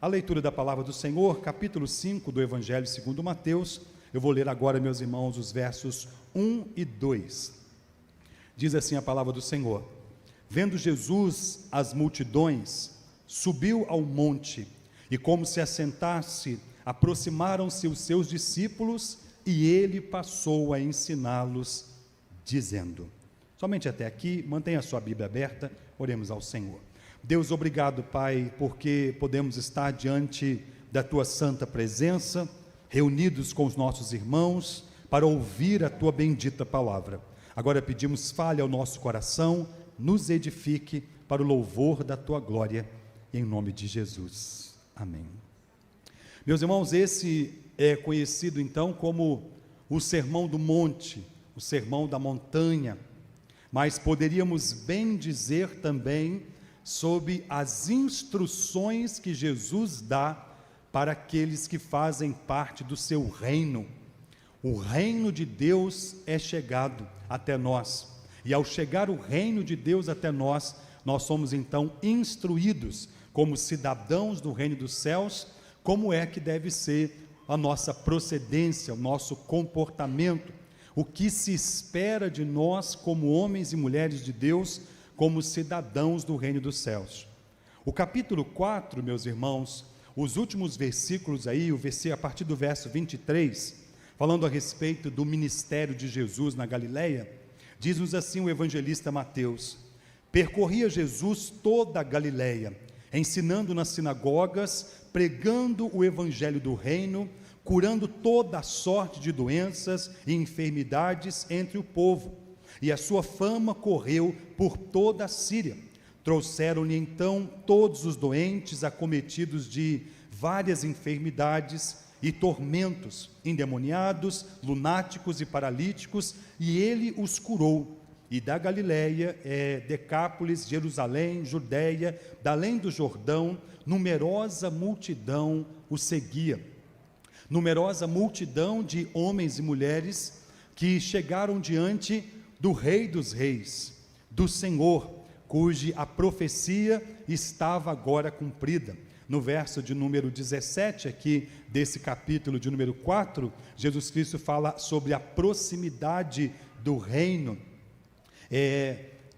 A leitura da palavra do Senhor, capítulo 5 do Evangelho segundo Mateus. Eu vou ler agora, meus irmãos, os versos 1 e 2. Diz assim a palavra do Senhor: Vendo Jesus as multidões, subiu ao monte, e como se assentasse, aproximaram-se os seus discípulos, e ele passou a ensiná-los, dizendo... Somente até aqui, mantenha a sua Bíblia aberta, oremos ao Senhor. Deus, obrigado, Pai, porque podemos estar diante da Tua santa presença, reunidos com os nossos irmãos, para ouvir a Tua bendita palavra. Agora pedimos, fale ao nosso coração, nos edifique para o louvor da Tua glória, em nome de Jesus. Amém. Meus irmãos, esse é conhecido então como o Sermão do Monte, o Sermão da Montanha, mas poderíamos bem dizer também sobre as instruções que Jesus dá para aqueles que fazem parte do seu reino. O reino de Deus é chegado até nós, e ao chegar o reino de Deus até nós, nós somos então instruídos como cidadãos do reino dos céus, como é que deve ser a nossa procedência, o nosso comportamento, o que se espera de nós como homens e mulheres de Deus, como cidadãos do reino dos céus. O capítulo 4, meus irmãos, os últimos versículos aí, a partir do verso 23, falando a respeito do ministério de Jesus na Galileia, diz-nos assim o evangelista Mateus: Percorria Jesus toda a Galileia, ensinando nas sinagogas, pregando o evangelho do reino, curando toda a sorte de doenças e enfermidades entre o povo, e a sua fama correu por toda a Síria. Trouxeram-lhe então todos os doentes acometidos de várias enfermidades e tormentos, endemoniados, lunáticos e paralíticos, e ele os curou. E da Galileia, Decápolis, Jerusalém, Judeia, da além do Jordão, numerosa multidão o seguia. Numerosa multidão de homens e mulheres que chegaram diante do Rei dos Reis, do Senhor, cuja a profecia estava agora cumprida. No verso de número 17 aqui, desse capítulo de número 4, Jesus Cristo fala sobre a proximidade do reino.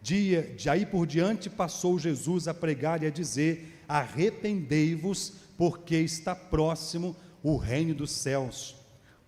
De aí por diante passou Jesus a pregar e a dizer: arrependei-vos, porque está próximo o reino dos céus.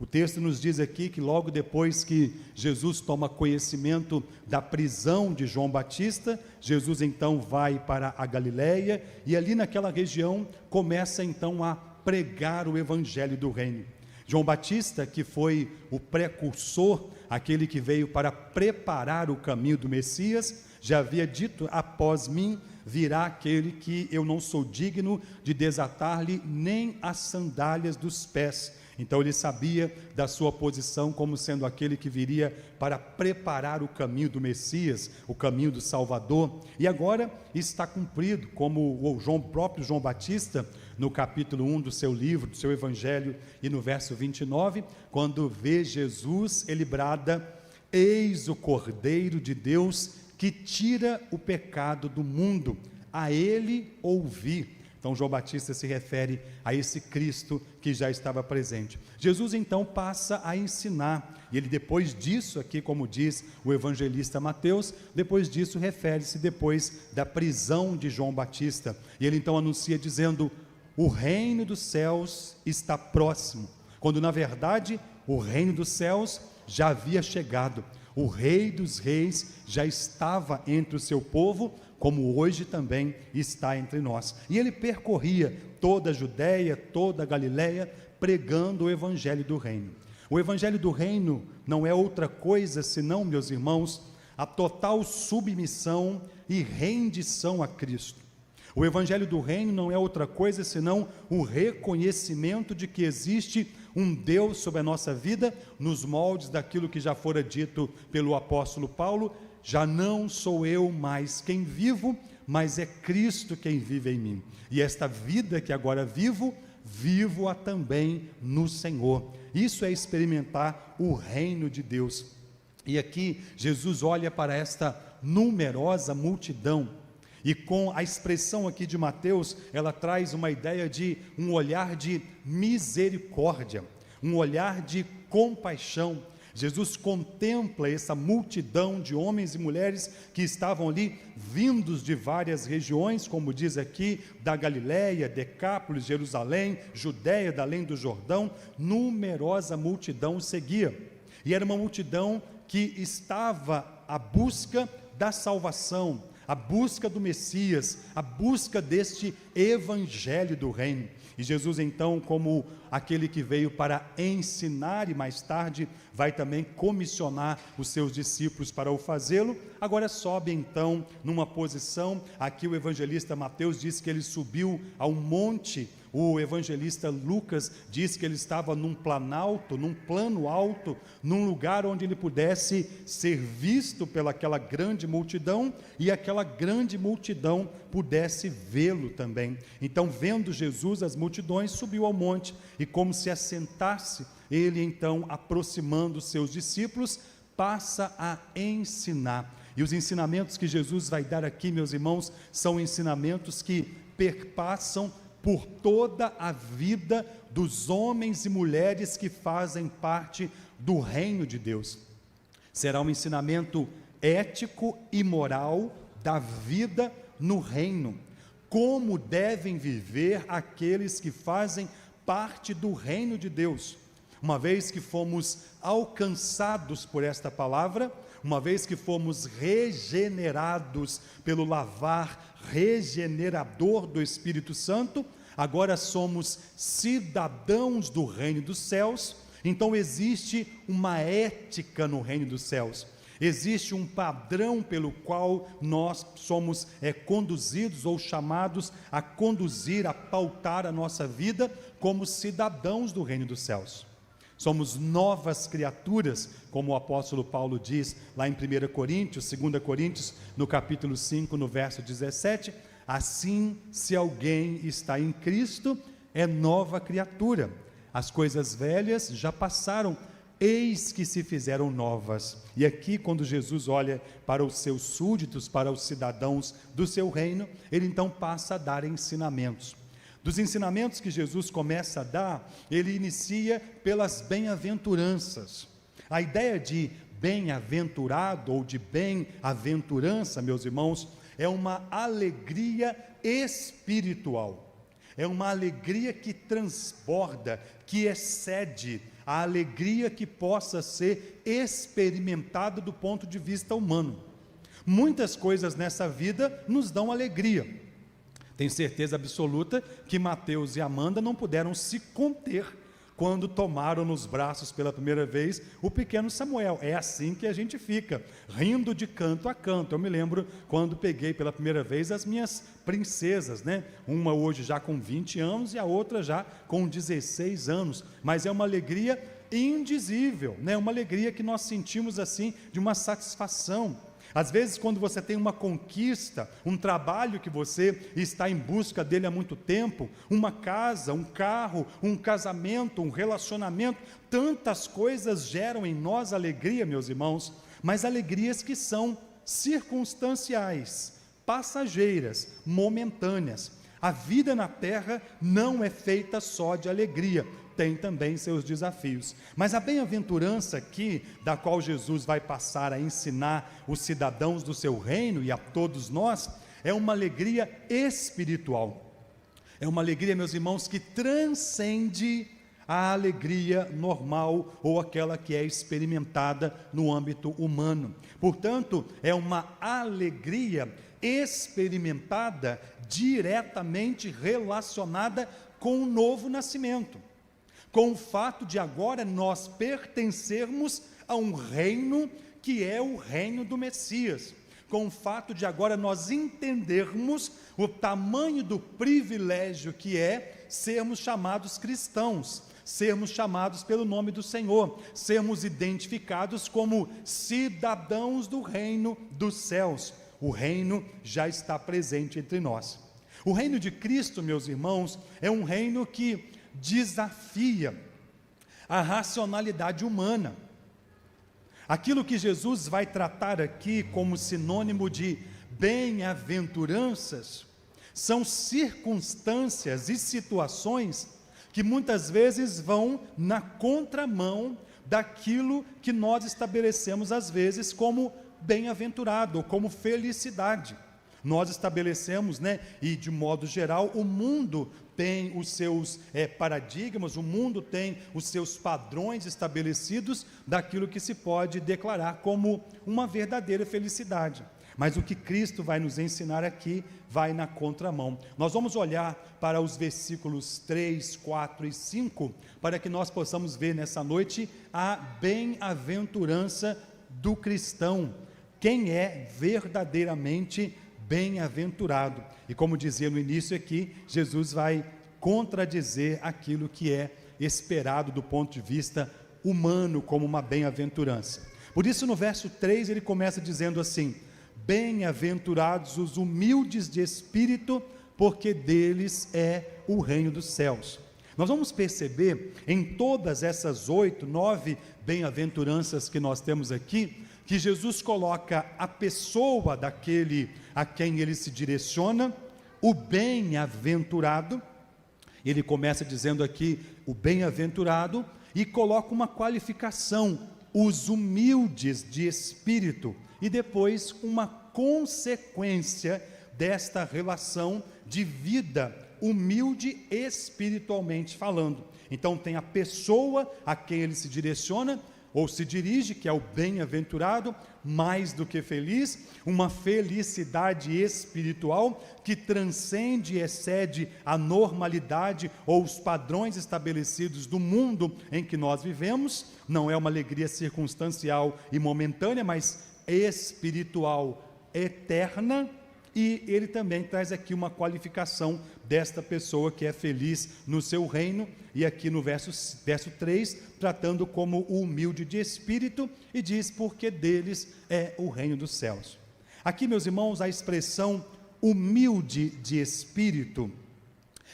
O texto nos diz aqui que logo depois que Jesus toma conhecimento da prisão de João Batista, Jesus então vai para a Galileia, e ali naquela região começa então a pregar o evangelho do reino. João Batista, que foi o precursor, aquele que veio para preparar o caminho do Messias, já havia dito: após mim virá aquele que eu não sou digno de desatar-lhe nem as sandálias dos pés. Então ele sabia da sua posição como sendo aquele que viria para preparar o caminho do Messias, o caminho do Salvador, e agora está cumprido, como o próprio João Batista, no capítulo 1 do seu livro, do seu evangelho, e no verso 29, quando vê Jesus, ele brada: eis o Cordeiro de Deus, que tira o pecado do mundo, a ele ouvi. Então João Batista se refere a esse Cristo que já estava presente. Jesus então passa a ensinar, e ele depois disso aqui, como diz o evangelista Mateus, depois disso refere-se depois da prisão de João Batista, e ele então anuncia dizendo: o reino dos céus está próximo, quando na verdade o reino dos céus já havia chegado. O Rei dos Reis já estava entre o seu povo, como hoje também está entre nós. E ele percorria toda a Judeia, toda a Galileia, pregando o evangelho do reino. O evangelho do reino não é outra coisa senão, meus irmãos, a total submissão e rendição a Cristo. O evangelho do reino não é outra coisa senão o reconhecimento de que existe um Deus sobre a nossa vida, nos moldes daquilo que já fora dito pelo apóstolo Paulo: já não sou eu mais quem vivo, mas é Cristo quem vive em mim, e esta vida que agora vivo-a também no Senhor. Isso é experimentar o reino de Deus. E aqui Jesus olha para esta numerosa multidão, E com a expressão aqui de Mateus, ela traz uma ideia de um olhar de misericórdia, um olhar de compaixão. Jesus contempla essa multidão de homens e mulheres que estavam ali, vindos de várias regiões, como diz aqui, da Galiléia, Decápolis, Jerusalém, Judéia, da além do Jordão. Numerosa multidão o seguia, e era uma multidão que estava à busca da salvação, a busca do Messias, a busca deste evangelho do reino. E Jesus então, como aquele que veio para ensinar e mais tarde vai também comissionar os seus discípulos para o fazê-lo, agora sobe então numa posição, aqui o evangelista Mateus diz que ele subiu ao monte, o evangelista Lucas diz que ele estava num planalto, num plano alto, num lugar onde ele pudesse ser visto pelaquela grande multidão, e aquela grande multidão pudesse vê-lo também. Então, vendo Jesus as multidões, subiu ao monte, e como se assentasse, ele então, aproximando os seus discípulos, passa a ensinar. E os ensinamentos que Jesus vai dar aqui, meus irmãos, são ensinamentos que perpassam por toda a vida dos homens e mulheres que fazem parte do reino de Deus. Será um ensinamento ético e moral da vida no reino. Como devem viver aqueles que fazem parte do reino de Deus. Uma vez que fomos alcançados por esta palavra, uma vez que fomos regenerados pelo lavar regenerador do Espírito Santo, agora somos cidadãos do reino dos céus. Então existe uma ética no reino dos céus, existe um padrão pelo qual nós somos conduzidos ou chamados a conduzir, a pautar a nossa vida como cidadãos do reino dos céus. Somos novas criaturas, como o apóstolo Paulo diz lá em 1 Coríntios, 2 Coríntios, no capítulo 5, no verso 17, assim, se alguém está em Cristo, é nova criatura, as coisas velhas já passaram, eis que se fizeram novas. E aqui, quando Jesus olha para os seus súditos, para os cidadãos do seu reino, ele então passa a dar ensinamentos. Dos ensinamentos que Jesus começa a dar, ele inicia pelas bem-aventuranças. A ideia de bem-aventurado ou de bem-aventurança, meus irmãos, é uma alegria espiritual, é uma alegria que transborda, que excede a alegria que possa ser experimentada do ponto de vista humano. Muitas coisas nessa vida nos dão alegria. Tenho certeza absoluta que Mateus e Amanda não puderam se conter quando tomaram nos braços pela primeira vez o pequeno Samuel. É assim que a gente fica, rindo de canto a canto. Eu me lembro quando peguei pela primeira vez as minhas princesas, né? Uma hoje já com 20 anos e a outra já com 16 anos. Mas é uma alegria indizível, né? Uma alegria que nós sentimos assim, de uma satisfação. Às vezes, quando você tem uma conquista, um trabalho que você está em busca dele há muito tempo, uma casa, um carro, um casamento, um relacionamento, tantas coisas geram em nós alegria, meus irmãos, mas alegrias que são circunstanciais, passageiras, momentâneas. A vida na terra não é feita só de alegria, tem também seus desafios. Mas a bem-aventurança aqui, da qual Jesus vai passar a ensinar os cidadãos do seu reino e a todos nós, é uma alegria espiritual. É uma alegria, meus irmãos, que transcende a alegria normal ou aquela que é experimentada no âmbito humano. Portanto, é uma alegria experimentada diretamente relacionada com o novo nascimento, com o fato de agora nós pertencermos a um reino que é o reino do Messias, com o fato de agora nós entendermos o tamanho do privilégio que é sermos chamados cristãos, sermos chamados pelo nome do Senhor, sermos identificados como cidadãos do reino dos céus. O reino já está presente entre nós. O reino de Cristo, meus irmãos, é um reino que desafia a racionalidade humana. Aquilo que Jesus vai tratar aqui como sinônimo de bem-aventuranças são circunstâncias e situações que muitas vezes vão na contramão daquilo que nós estabelecemos às vezes como bem-aventurado, ou como felicidade. Nós estabelecemos, e de modo geral, o mundo tem os seus paradigmas, o mundo tem os seus padrões estabelecidos daquilo que se pode declarar como uma verdadeira felicidade. Mas o que Cristo vai nos ensinar aqui vai na contramão. Nós vamos olhar para os versículos 3, 4 e 5, para que nós possamos ver nessa noite a bem-aventurança do cristão. Quem é verdadeiramente bem-aventurado? E como dizia no início aqui, Jesus vai contradizer aquilo que é esperado do ponto de vista humano como uma bem-aventurança. Por isso no verso 3 ele começa dizendo assim: bem-aventurados os humildes de espírito, porque deles é o reino dos céus. Nós vamos perceber em todas essas 8, 9 bem-aventuranças que nós temos aqui, que Jesus coloca a pessoa daquele a quem ele se direciona, o bem-aventurado. Ele começa dizendo aqui o bem-aventurado e coloca uma qualificação, os humildes de espírito, e depois uma consequência desta relação de vida humilde espiritualmente falando. Então tem a pessoa a quem ele se direciona ou se dirige, que é o bem-aventurado, mais do que feliz, uma felicidade espiritual que transcende e excede a normalidade ou os padrões estabelecidos do mundo em que nós vivemos. Não é uma alegria circunstancial e momentânea, mas espiritual eterna. E ele também traz aqui uma qualificação desta pessoa que é feliz no seu reino, e aqui no verso 3, tratando como o humilde de espírito, e diz, porque deles é o reino dos céus. Aqui, meus irmãos, a expressão humilde de espírito,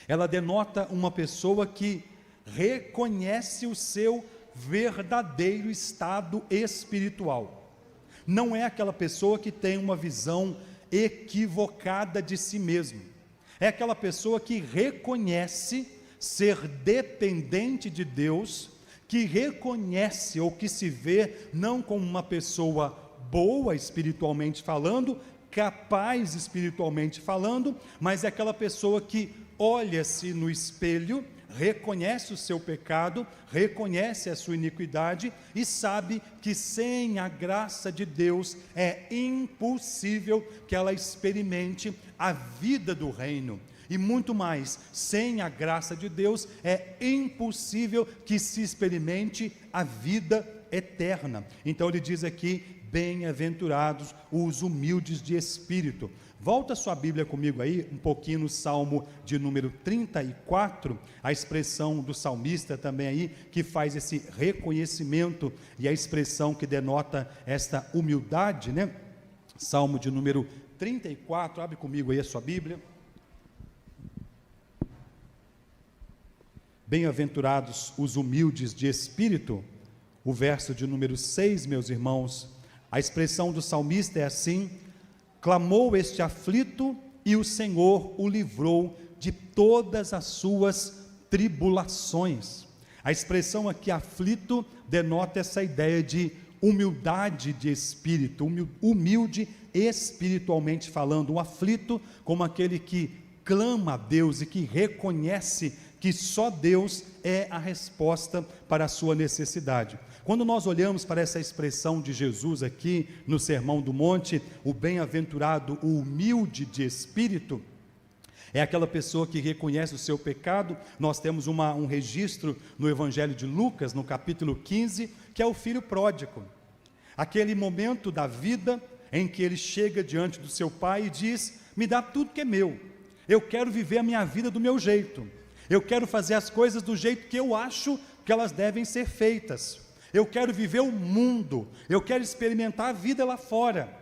ela denota uma pessoa que reconhece o seu verdadeiro estado espiritual. Não é aquela pessoa que tem uma visão equivocada de si mesmo. É aquela pessoa que reconhece ser dependente de Deus, que reconhece ou que se vê não como uma pessoa boa espiritualmente falando, capaz espiritualmente falando, mas é aquela pessoa que olha-se no espelho, reconhece o seu pecado, reconhece a sua iniquidade e sabe que sem a graça de Deus é impossível que ela experimente a vida do reino. E muito mais, sem a graça de Deus é impossível que se experimente a vida eterna. Então ele diz aqui, bem-aventurados os humildes de espírito. Volta sua Bíblia comigo aí, um pouquinho no Salmo de número 34, a expressão do salmista também aí, que faz esse reconhecimento e a expressão que denota esta humildade, Salmo de número 34, abre comigo aí a sua Bíblia. Bem-aventurados os humildes de espírito, o verso de número 6, meus irmãos, a expressão do salmista é assim: clamou este aflito e o Senhor o livrou de todas as suas tribulações. A expressão aqui aflito denota essa ideia de humildade de espírito, humilde espiritualmente falando, um aflito como aquele que clama a Deus e que reconhece que só Deus é a resposta para a sua necessidade. Quando nós olhamos para essa expressão de Jesus aqui no Sermão do Monte, o bem-aventurado, o humilde de espírito, é aquela pessoa que reconhece o seu pecado. Nós temos um registro no Evangelho de Lucas, no capítulo 15, que é o filho pródigo. Aquele momento da vida em que ele chega diante do seu pai e diz: me dá tudo que é meu, eu quero viver a minha vida do meu jeito, eu quero fazer as coisas do jeito que eu acho que elas devem ser feitas, eu quero viver o mundo, eu quero experimentar a vida lá fora.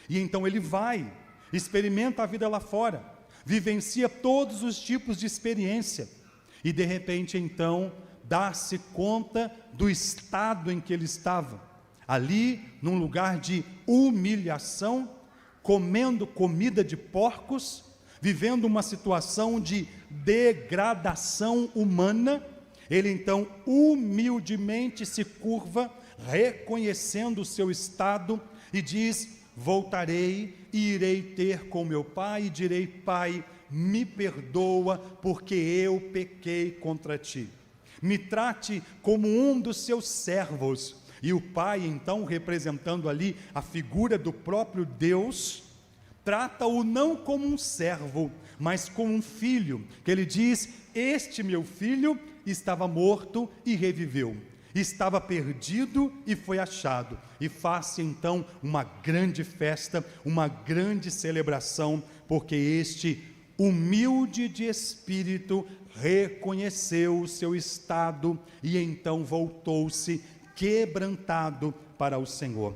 E então ele vai, experimenta a vida lá fora, vivencia todos os tipos de experiência, e de repente então dá-se conta do estado em que ele estava, ali num lugar de humilhação, comendo comida de porcos, vivendo uma situação de degradação humana, ele então humildemente se curva, reconhecendo o seu estado, e diz: voltarei e irei ter com meu pai, e direi: Pai, me perdoa, porque eu pequei contra ti. Me trate como um dos seus servos. E o pai, então, representando ali a figura do próprio Deus, trata-o não como um servo, mas como um filho, que ele diz: este meu filho estava morto e reviveu, estava perdido e foi achado. E faz-se então uma grande festa, uma grande celebração, porque este humilde de espírito reconheceu o seu estado e então voltou-se quebrantado para o Senhor.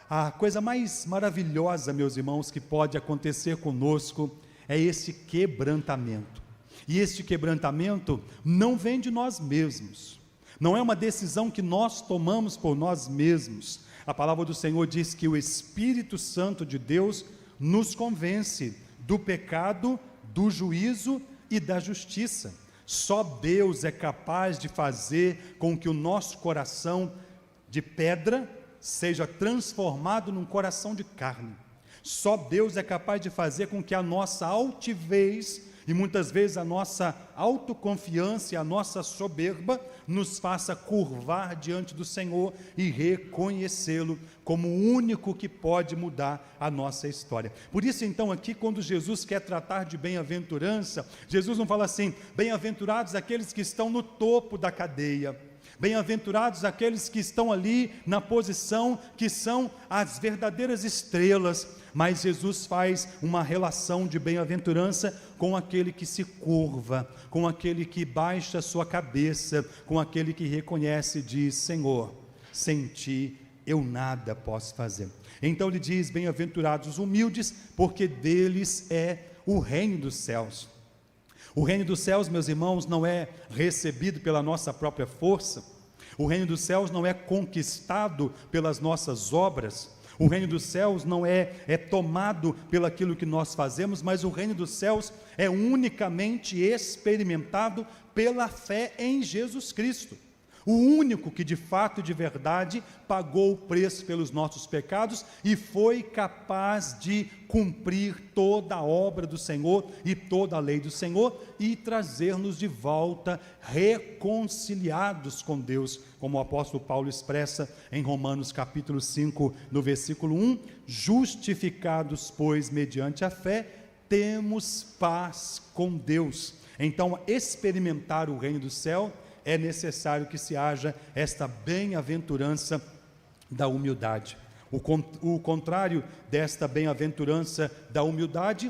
A coisa mais maravilhosa, meus irmãos, que pode acontecer conosco é esse quebrantamento. E este quebrantamento não vem de nós mesmos, não é uma decisão que nós tomamos por nós mesmos. A palavra do Senhor diz que o Espírito Santo de Deus nos convence do pecado, do juízo e da justiça. Só Deus é capaz de fazer com que o nosso coração de pedra seja transformado num coração de carne. Só Deus é capaz de fazer com que a nossa altivez e muitas vezes a nossa autoconfiança e a nossa soberba nos faça curvar diante do Senhor e reconhecê-lo como o único que pode mudar a nossa história. Por isso então aqui, quando Jesus quer tratar de bem-aventurança, Jesus não fala assim: bem-aventurados aqueles que estão no topo da cadeia, bem-aventurados aqueles que estão ali na posição que são as verdadeiras estrelas. Mas Jesus faz uma relação de bem-aventurança com aquele que se curva, com aquele que baixa a sua cabeça, com aquele que reconhece e diz: Senhor, sem ti eu nada posso fazer. Então ele diz: bem-aventurados os humildes, porque deles é o reino dos céus. O reino dos céus, meus irmãos, não é recebido pela nossa própria força. O reino dos céus não é conquistado pelas nossas obras. O reino dos céus não é tomado pelo aquilo que nós fazemos, mas o reino dos céus é unicamente experimentado pela fé em Jesus Cristo. O único que de fato e de verdade pagou o preço pelos nossos pecados e foi capaz de cumprir toda a obra do Senhor e toda a lei do Senhor e trazer-nos de volta reconciliados com Deus, como o apóstolo Paulo expressa em Romanos capítulo 5, no versículo 1: justificados, pois, mediante a fé, temos paz com Deus. Então, experimentar o reino do céu é necessário que se haja esta bem-aventurança da humildade. O contrário desta bem-aventurança da humildade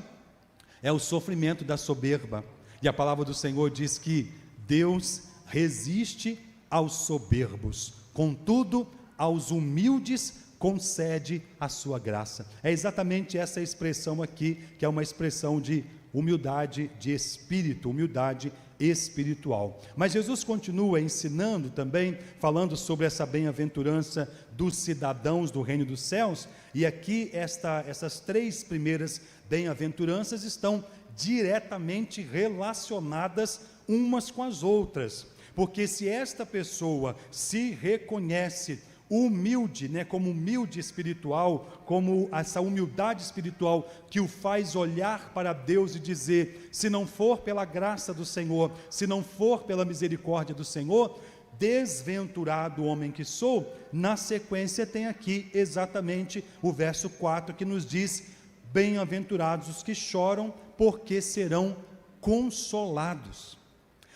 é o sofrimento da soberba. E a palavra do Senhor diz que Deus resiste aos soberbos, contudo, aos humildes concede a sua graça. É exatamente essa expressão aqui, que é uma expressão de humildade de espírito, humildade espiritual. Mas Jesus continua ensinando também, falando sobre essa bem-aventurança dos cidadãos do reino dos céus, e aqui essas três primeiras bem-aventuranças estão diretamente relacionadas umas com as outras, porque se esta pessoa se reconhece humilde, como humilde espiritual, como essa humildade espiritual que o faz olhar para Deus e dizer: se não for pela graça do Senhor, se não for pela misericórdia do Senhor, desventurado homem que sou. Na sequência tem aqui exatamente o verso 4 que nos diz: bem-aventurados os que choram, porque serão consolados.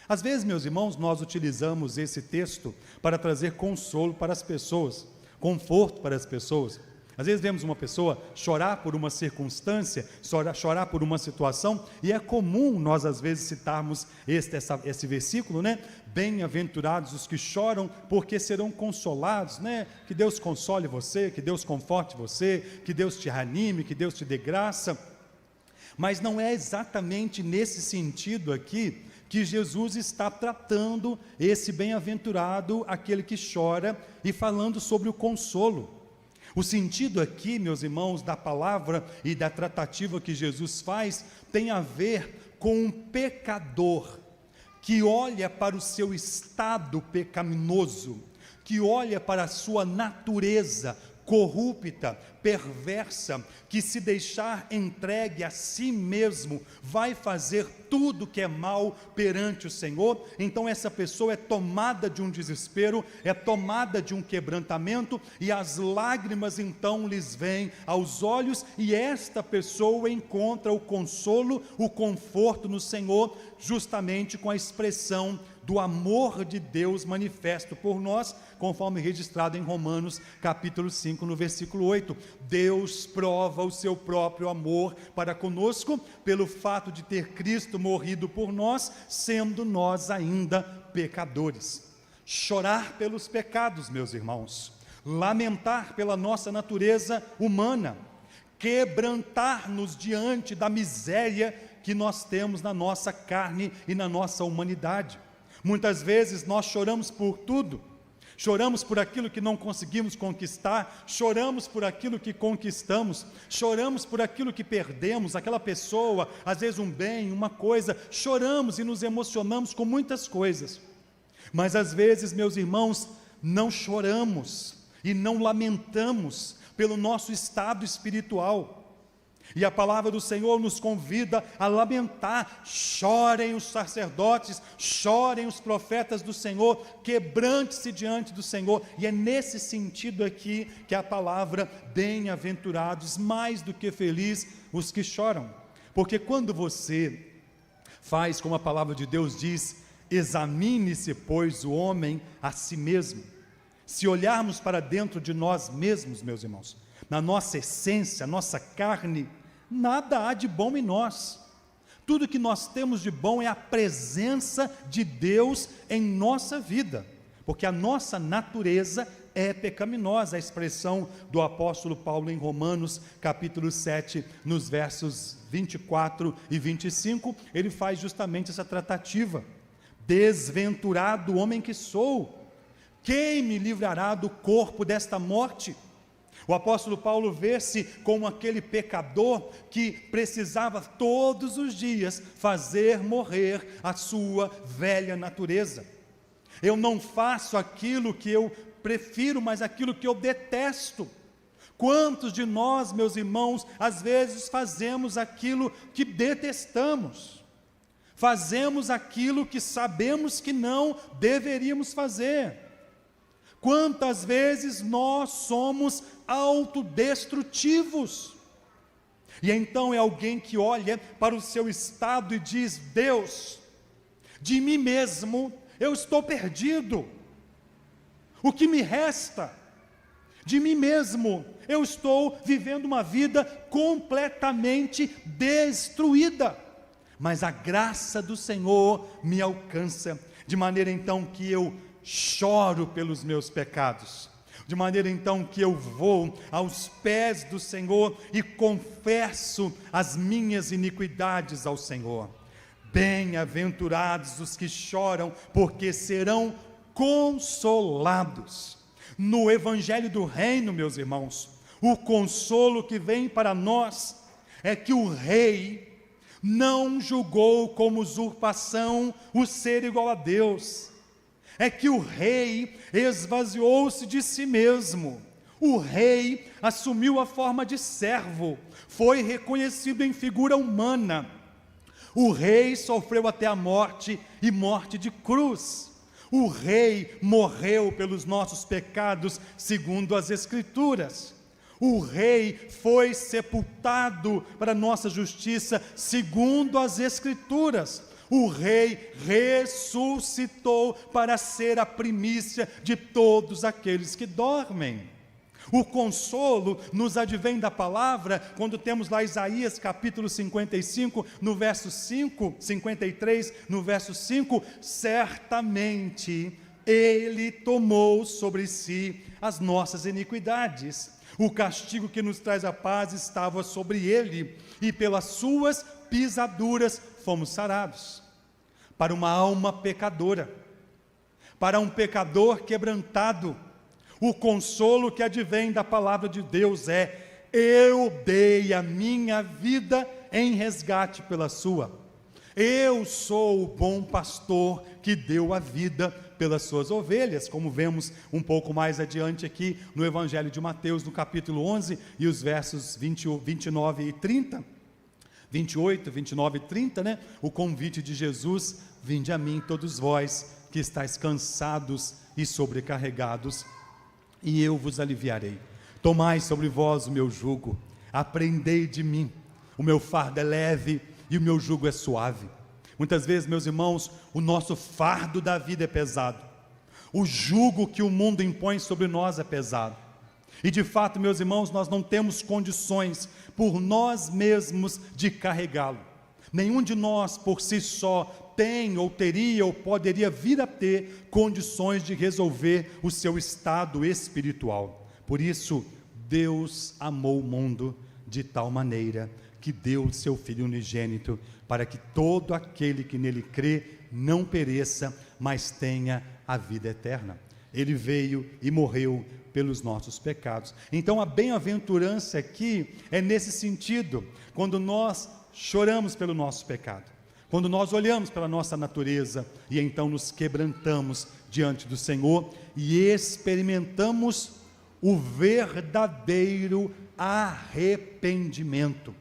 Às vezes, meus irmãos, nós utilizamos esse texto para trazer consolo para as pessoas, conforto para as pessoas. Às vezes vemos uma pessoa chorar por uma circunstância, chorar por uma situação, e é comum nós às vezes citarmos esse versículo, bem-aventurados os que choram, porque serão consolados, que Deus console você, que Deus conforte você, que Deus te reanime, que Deus te dê graça. Mas não é exatamente nesse sentido aqui que Jesus está tratando esse bem-aventurado, aquele que chora, e falando sobre o consolo. O sentido aqui, meus irmãos, da palavra e da tratativa que Jesus faz, tem a ver com um pecador que olha para o seu estado pecaminoso, que olha para a sua natureza corrupta, perversa, que se deixar entregue a si mesmo, vai fazer tudo que é mal perante o Senhor. Então essa pessoa é tomada de um desespero, é tomada de um quebrantamento, e as lágrimas então lhes vêm aos olhos, e esta pessoa encontra o consolo, o conforto no Senhor, justamente com a expressão do amor de Deus manifesto por nós, conforme registrado em Romanos capítulo 5, no versículo 8. Deus prova o seu próprio amor para conosco, pelo fato de ter Cristo morrido por nós, sendo nós ainda pecadores. Chorar pelos pecados, meus irmãos, lamentar pela nossa natureza humana, quebrantar-nos diante da miséria que nós temos na nossa carne e na nossa humanidade. Muitas vezes nós choramos por tudo, choramos por aquilo que não conseguimos conquistar, choramos por aquilo que conquistamos, choramos por aquilo que perdemos, aquela pessoa, às vezes um bem, uma coisa, choramos e nos emocionamos com muitas coisas, mas às vezes, meus irmãos, não choramos e não lamentamos pelo nosso estado espiritual. E a palavra do Senhor nos convida a lamentar. Chorem os sacerdotes, chorem os profetas do Senhor, quebrante-se diante do Senhor. E é nesse sentido aqui que a palavra, bem-aventurados, mais do que feliz, os que choram. Porque quando você faz como a palavra de Deus diz, examine-se, pois, o homem a si mesmo. Se olharmos para dentro de nós mesmos, meus irmãos, na nossa essência, nossa carne, nada há de bom em nós. Tudo que nós temos de bom é a presença de Deus em nossa vida, porque a nossa natureza é pecaminosa. A expressão do apóstolo Paulo em Romanos capítulo 7, nos versos 24 e 25, ele faz justamente essa tratativa. Desventurado homem que sou, quem me livrará do corpo desta morte? O apóstolo Paulo vê-se como aquele pecador que precisava todos os dias fazer morrer a sua velha natureza. Eu não faço aquilo que eu prefiro, mas aquilo que eu detesto. Quantos de nós, meus irmãos, às vezes fazemos aquilo que detestamos? Fazemos aquilo que sabemos que não deveríamos fazer. Quantas vezes nós somos autodestrutivos? E então é alguém que olha para o seu estado e diz: Deus, de mim mesmo eu estou perdido. O que me resta? De mim mesmo eu estou vivendo uma vida completamente destruída. Mas a graça do Senhor me alcança, de maneira então que eu choro pelos meus pecados, de maneira então que eu vou aos pés do Senhor e confesso as minhas iniquidades ao Senhor. Bem-aventurados os que choram, porque serão consolados. No Evangelho do Reino, meus irmãos, o consolo que vem para nós é que o rei não julgou como usurpação o ser igual a Deus. É que o rei esvaziou-se de si mesmo. O rei assumiu a forma de servo, foi reconhecido em figura humana. O rei sofreu até a morte, e morte de cruz. O rei morreu pelos nossos pecados, segundo as Escrituras. O rei foi sepultado para nossa justiça, segundo as Escrituras. O rei ressuscitou para ser a primícia de todos aqueles que dormem. O consolo nos advém da palavra, quando temos lá Isaías capítulo 55, no verso 5, 53, no verso 5, certamente Ele tomou sobre si as nossas iniquidades. O castigo que nos traz a paz estava sobre Ele, e pelas suas pisaduras fomos sarados. Para uma alma pecadora, para um pecador quebrantado, O consolo que advém da palavra de Deus é: eu dei a minha vida em resgate pela sua. Eu sou o bom pastor que deu a vida pelas suas ovelhas, como vemos um pouco mais adiante aqui no Evangelho de Mateus, no capítulo 11, e os versos 29 e 30, 28, 29 e 30, né? O convite de Jesus: vinde a mim todos vós que estáis cansados e sobrecarregados, e eu vos aliviarei. Tomai sobre vós o meu jugo, aprendei de mim, o meu fardo é leve e o meu jugo é suave. Muitas vezes, meus irmãos, o nosso fardo da vida é pesado, o jugo que o mundo impõe sobre nós é pesado, e de fato, meus irmãos, nós não temos condições por nós mesmos de carregá-lo. Nenhum de nós por si só tem ou teria ou poderia vir a ter condições de resolver o seu estado espiritual. Por isso, Deus amou o mundo de tal maneira que deu o seu Filho unigênito, para que todo aquele que nele crê não pereça, mas tenha a vida eterna. Ele veio e morreu pelos nossos pecados. Então a bem-aventurança aqui é nesse sentido, quando nós choramos pelo nosso pecado, quando nós olhamos pela nossa natureza e então nos quebrantamos diante do Senhor e experimentamos o verdadeiro arrependimento.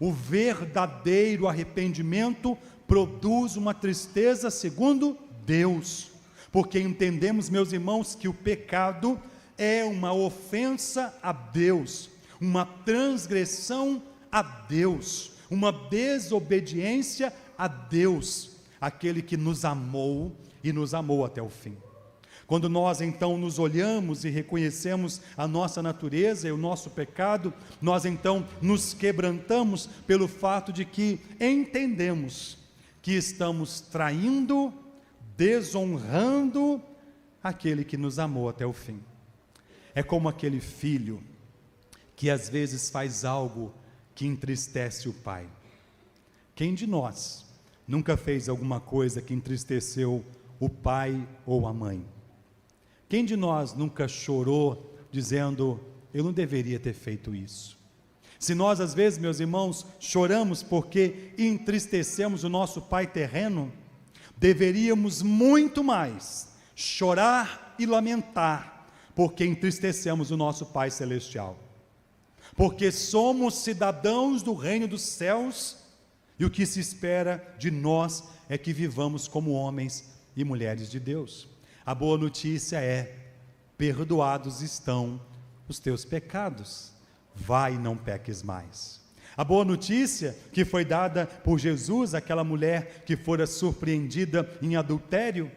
O verdadeiro arrependimento produz uma tristeza segundo Deus, porque entendemos, meus irmãos, que o pecado é uma ofensa a Deus, uma transgressão a Deus, uma desobediência a Deus, aquele que nos amou e nos amou até o fim. Quando nós então nos olhamos e reconhecemos a nossa natureza e o nosso pecado, nós então nos quebrantamos pelo fato de que entendemos que estamos traindo, desonrando aquele que nos amou até o fim. É como aquele filho que às vezes faz algo que entristece o pai. Quem de nós nunca fez alguma coisa que entristeceu o pai ou a mãe? Quem de nós nunca chorou dizendo: eu não deveria ter feito isso? Se nós às vezes, meus irmãos, choramos porque entristecemos o nosso pai terreno, deveríamos muito mais chorar e lamentar porque entristecemos o nosso Pai Celestial, porque somos cidadãos do reino dos céus, e o que se espera de nós é que vivamos como homens e mulheres de Deus. A boa notícia é: perdoados estão os teus pecados, vai e não peques mais. A boa notícia que foi dada por Jesus àquela mulher que fora surpreendida em adultério,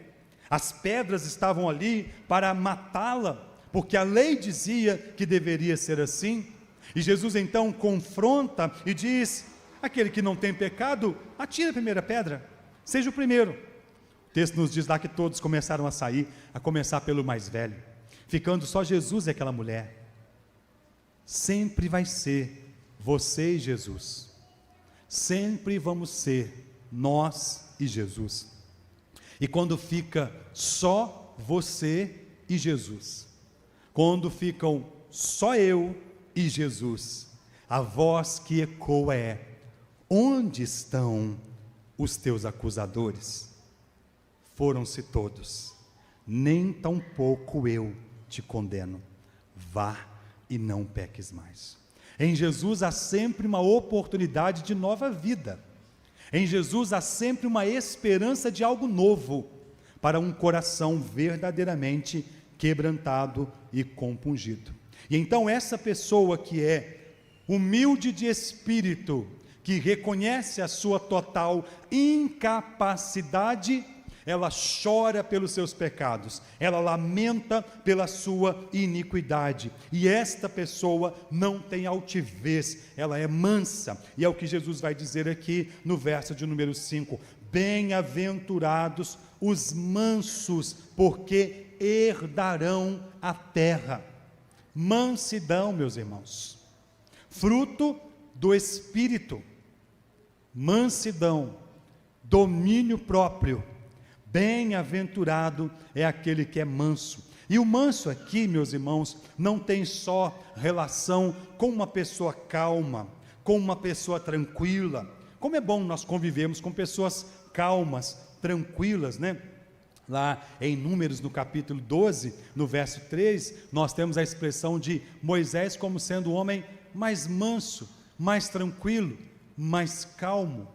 as pedras estavam ali para matá-la, porque a lei dizia que deveria ser assim, e Jesus então confronta e diz: aquele que não tem pecado, atire a primeira pedra, seja o primeiro. O texto nos diz lá que todos começaram a sair, a começar pelo mais velho, ficando só Jesus e aquela mulher. Sempre vai ser você e Jesus, sempre vamos ser nós e Jesus. E quando fica só você e Jesus, quando ficam só eu e Jesus, a voz que ecoa é: onde estão os teus acusadores? Foram-se todos, nem tampouco eu te condeno. Vá e não peques mais. Em Jesus há sempre uma oportunidade de nova vida. Em Jesus há sempre uma esperança de algo novo para um coração verdadeiramente quebrantado e compungido. E então essa pessoa que é humilde de espírito, que reconhece a sua total incapacidade, ela chora pelos seus pecados, ela lamenta pela sua iniquidade, e esta pessoa não tem altivez, ela é mansa, e é o que Jesus vai dizer aqui no verso de número 5, bem-aventurados os mansos, porque herdarão a terra. Mansidão, meus irmãos, fruto do Espírito, mansidão, domínio próprio. Bem-aventurado é aquele que é manso, E o manso aqui, meus irmãos, não tem só relação com uma pessoa calma, com uma pessoa tranquila. Como é bom nós convivermos com pessoas calmas, tranquilas, né? Lá em Números, no capítulo 12, no verso 3, nós temos a expressão de Moisés como sendo o homem mais manso, mais tranquilo, mais calmo.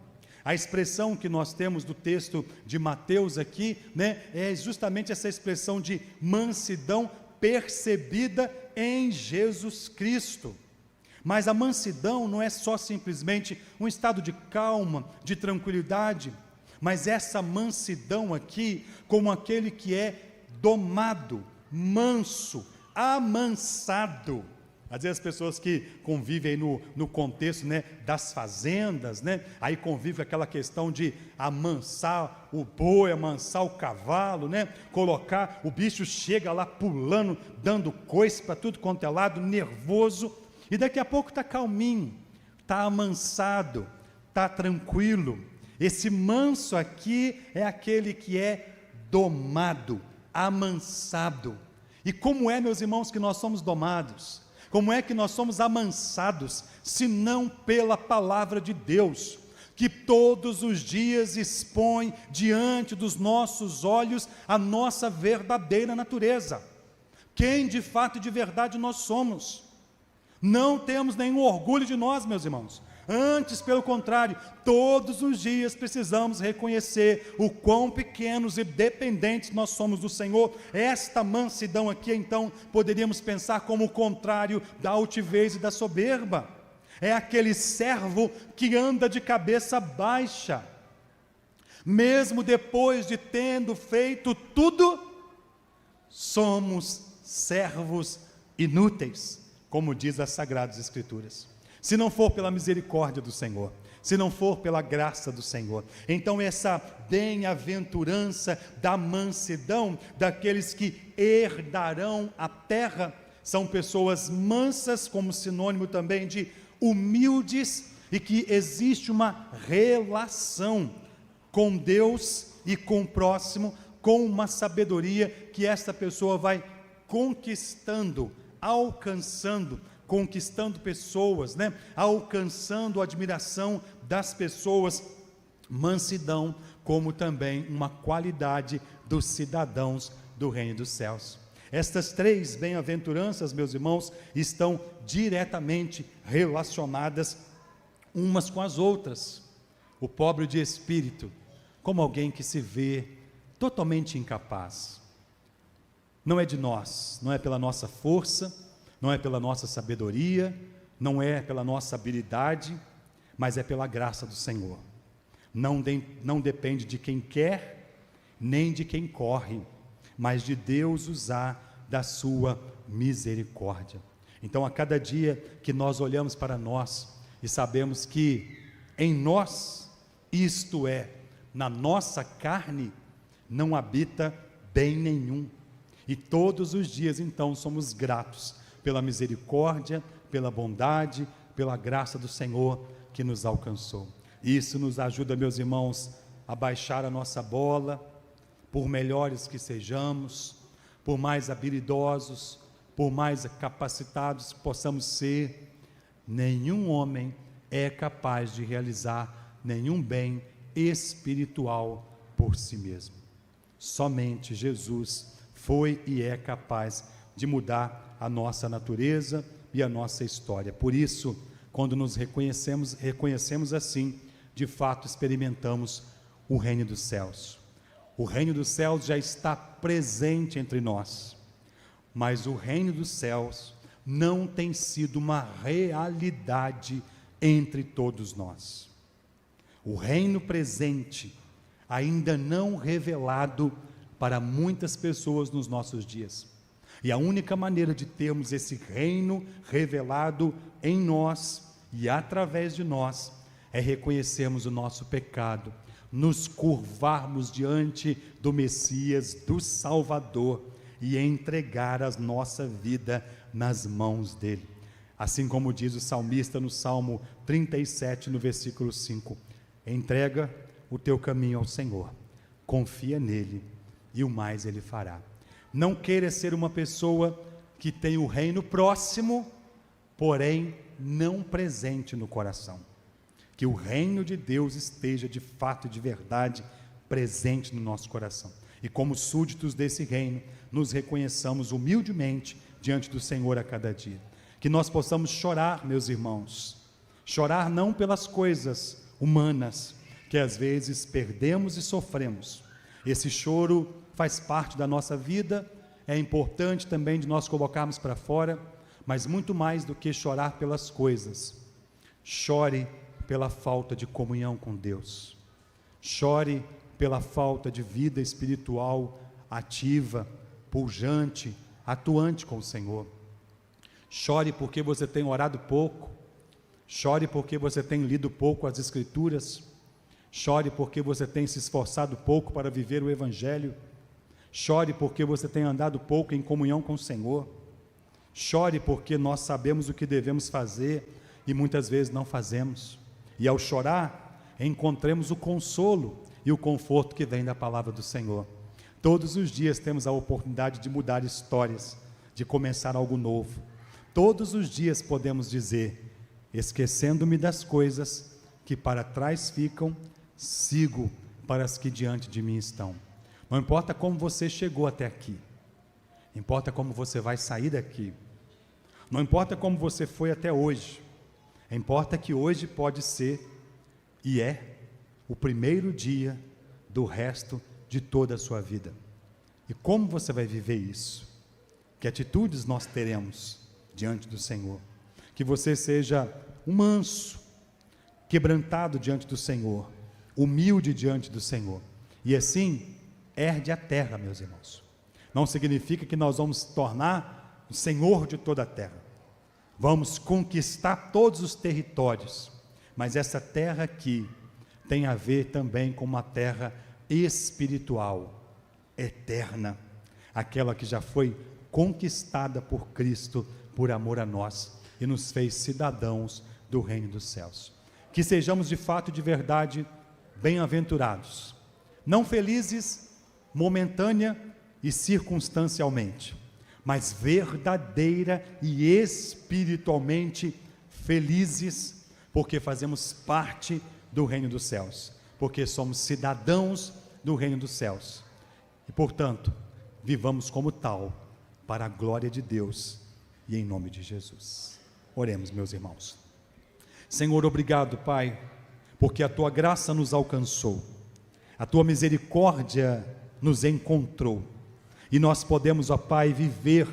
A expressão que nós temos do texto de Mateus aqui, né, é justamente essa expressão de mansidão percebida em Jesus Cristo. Mas a mansidão não é só simplesmente um estado de calma, de tranquilidade, mas essa mansidão aqui, como aquele que é domado, manso, amansado. Às vezes as pessoas que convivem no contexto, né, das fazendas, né, aí convive aquela questão de amansar o boi, amansar o cavalo, né, colocar, o bicho chega lá pulando, dando coice para tudo quanto é lado, nervoso, e daqui a pouco está calminho, está amansado, está tranquilo. Esse manso aqui é aquele que é domado, amansado. E como é, meus irmãos, que nós somos domados? Como é que nós somos amansados, se não pela palavra de Deus, que todos os dias expõe diante dos nossos olhos a nossa verdadeira natureza, quem de fato e de verdade nós somos. Não temos nenhum orgulho de nós, meus irmãos, antes, pelo contrário, todos os dias precisamos reconhecer o quão pequenos e dependentes nós somos do Senhor. Esta mansidão aqui, então, poderíamos pensar como o contrário da altivez e da soberba. É aquele servo que anda de cabeça baixa, mesmo depois de tendo feito tudo, somos servos inúteis, como diz as Sagradas Escrituras. Se não for pela misericórdia do Senhor, se não for pela graça do Senhor. Então essa bem-aventurança da mansidão, daqueles que herdarão a terra, são pessoas mansas, como sinônimo também de humildes, e que existe uma relação com Deus e com o próximo, com uma sabedoria que esta pessoa vai conquistando, alcançando, conquistando pessoas, né? Alcançando a admiração das pessoas. Mansidão como também uma qualidade dos cidadãos do reino dos céus. Estas três bem-aventuranças, meus irmãos, estão diretamente relacionadas umas com as outras. O pobre de espírito, como alguém que se vê totalmente incapaz. Não é de nós, não é pela nossa força, não é pela nossa sabedoria, não é pela nossa habilidade, mas é pela graça do Senhor. Não depende de quem quer, nem de quem corre, mas de Deus usar da sua misericórdia. Então, a cada dia que nós olhamos para nós e sabemos que em nós, isto é, na nossa carne, não habita bem nenhum. E todos os dias, então, somos gratos pela misericórdia, pela bondade, pela graça do Senhor que nos alcançou. Isso nos ajuda, meus irmãos, a baixar a nossa bola, por melhores que sejamos, por mais habilidosos, por mais capacitados que possamos ser, nenhum homem é capaz de realizar nenhum bem espiritual por si mesmo. Somente Jesus foi e é capaz de mudar a nossa natureza e a nossa história. Por isso, quando nos reconhecemos assim, de fato experimentamos o reino dos céus. O reino dos céus já está presente entre nós, mas o reino dos céus não tem sido uma realidade entre todos nós. O reino presente ainda não revelado para muitas pessoas nos nossos dias. E a única maneira de termos esse reino revelado em nós e através de nós é reconhecermos o nosso pecado, nos curvarmos diante do Messias, do Salvador, e entregar a nossa vida nas mãos dele. Assim como diz o salmista no Salmo 37, no versículo 5, entrega o teu caminho ao Senhor, confia nele e o mais ele fará. Não queira ser uma pessoa que tem o reino próximo, porém não presente no coração. Que o reino de Deus esteja de fato e de verdade presente no nosso coração. E como súditos desse reino, nos reconheçamos humildemente diante do Senhor a cada dia. Que nós possamos chorar, meus irmãos, chorar não pelas coisas humanas, que às vezes perdemos e sofremos. Esse choro faz parte da nossa vida, é importante também de nós colocarmos para fora, mas muito mais do que chorar pelas coisas, chore pela falta de comunhão com Deus, chore pela falta de vida espiritual ativa, pujante, atuante com o Senhor. Chore porque você tem orado pouco, chore porque você tem lido pouco as Escrituras, chore porque você tem se esforçado pouco para viver o Evangelho, chore porque você tem andado pouco em comunhão com o Senhor, chore porque nós sabemos o que devemos fazer e muitas vezes não fazemos, e ao chorar, encontremos o consolo e o conforto que vem da palavra do Senhor. Todos os dias temos a oportunidade de mudar histórias, de começar algo novo. Todos os dias podemos dizer: esquecendo-me das coisas que para trás ficam, sigo para as que diante de mim estão. Não importa como você chegou até aqui, importa como você vai sair daqui. Não importa como você foi até hoje, importa que hoje pode ser e é o primeiro dia do resto de toda a sua vida. E como você vai viver isso? Que atitudes nós teremos diante do Senhor? Que você seja um manso, quebrantado diante do Senhor, humilde diante do Senhor, e assim herde a terra, meus irmãos. Não significa que nós vamos tornar o Senhor de toda a terra, vamos conquistar todos os territórios, mas essa terra aqui tem a ver também com uma terra espiritual, eterna, aquela que já foi conquistada por Cristo, por amor a nós, e nos fez cidadãos do reino dos céus. Que sejamos de fato e de verdade bem-aventurados, não felizes momentânea e circunstancialmente, mas verdadeira e espiritualmente felizes, porque fazemos parte do reino dos céus, porque somos cidadãos do reino dos céus, e portanto, vivamos como tal, para a glória de Deus, e em nome de Jesus. Oremos, meus irmãos. Senhor, obrigado, Pai, porque a Tua graça nos alcançou, a Tua misericórdia nos encontrou, e nós podemos, ó Pai, viver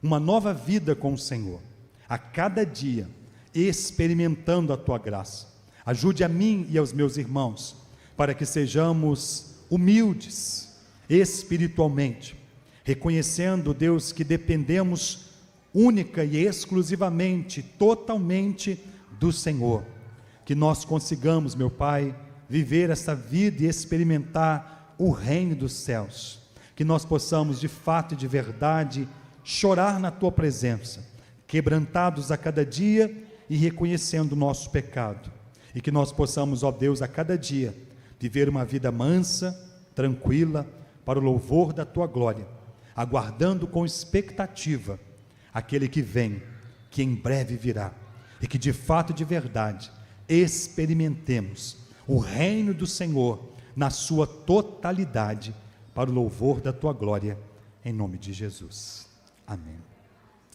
uma nova vida com o Senhor, a cada dia, experimentando a Tua graça. Ajude a mim e aos meus irmãos, para que sejamos humildes, espiritualmente, reconhecendo, Deus, que dependemos única e exclusivamente, totalmente do Senhor. Que nós consigamos, meu Pai, viver essa vida e experimentar o reino dos céus. Que nós possamos, de fato e de verdade, chorar na Tua presença, quebrantados a cada dia e reconhecendo o nosso pecado. E que nós possamos, ó Deus, a cada dia, viver uma vida mansa, tranquila, para o louvor da Tua glória, aguardando com expectativa aquele que vem, que em breve virá, e que de fato e de verdade experimentemos o reino do Senhor na sua totalidade, para o louvor da Tua glória, em nome de Jesus. Amém.